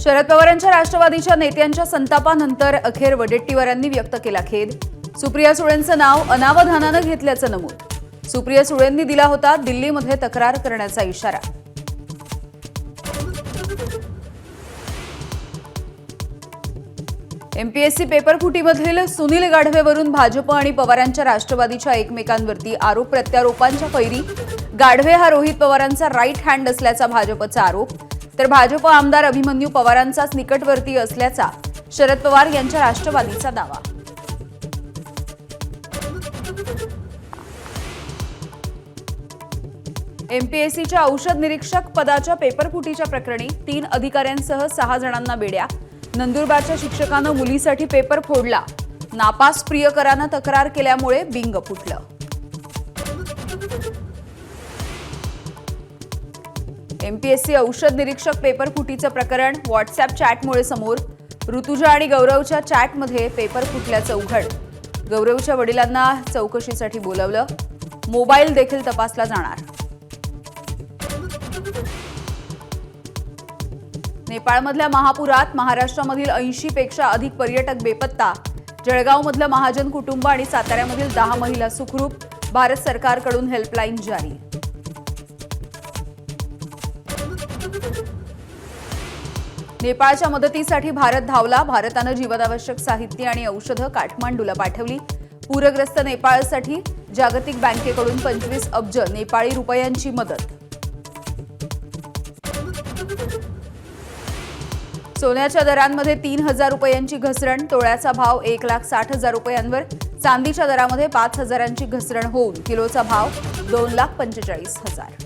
शरद पवारांच्या राष्ट्रवादीच्या नेत्यांच्या संतापानंतर अखेर वडेट्टीवारांनी व्यक्त केला खेद। सुप्रिया सुळेंचं नाव अनावधानानं घेतल्याचं नमूद। सुप्रिया सुळेंनी दिला होता दिल्लीमध्ये तक्रार करण्याचा इशारा। एमपीएससी पेपर फुटीमधील सुनील गाढवेवरून भाजप आणि पवारांच्या राष्ट्रवादीच्या एकमेकांवरती आरोप प्रत्यारोपांच्या फैरी। गाढवे हा रोहित पवारांचा राईट हँड असल्याचा भाजपचा आरोप, तर भाजप आमदार अभिमन्यू पवारांचाच निकटवर्ती असल्याचा शरद पवार यांच्या राष्ट्रवादीचा दावा। एमपीएससीच्या औषध निरीक्षक पदाच्या पेपरफुटीच्या प्रकरणी 3 अधिकाऱ्यांसह 6 जणांना बेड्या। नंदुरबारच्या शिक्षकानं मुलीसाठी पेपर फोडला। नापास प्रियकरानं तक्रार केल्यामुळे बिंग फुटलं। एमपीएससी औषध निरीक्षक पेपर फुटीचं प्रकरण व्हॉट्सअॅप चॅटमुळे समोर। ऋतुजा आणि गौरवच्या चॅटमध्ये पेपर फुटल्याचं उघड। गौरवच्या वडिलांना चौकशीसाठी बोलावलं। मोबाईल देखील तपासला जाणार। नेपाळमधल्या महापुरात महाराष्ट्रामधील 80 पेक्षा अधिक पर्यटक बेपत्ता। जळगावमधलं महाजन कुटुंब आणि साताऱ्यामधील 10 महिला सुखरूप। भारत सरकारकडून हेल्पलाईन जारी। नेपाळच्या मदतीसाठी भारत धावला। भारतानं जीवनावश्यक साहित्य आणि औषधं काठमांडूला पाठवली। पूरग्रस्त नेपाळसाठी जागतिक बँकेकडून 25 अब्ज नेपाळी रुपयांची मदत। सोन्याच्या दरांमध्ये 3000 रुपयांची घसरण। तोळ्याचा भाव 1,60,000 रुपयांवर। चांदीच्या दरामध्ये 5,000ची घसरण होऊन किलोचा भाव 2,45,000।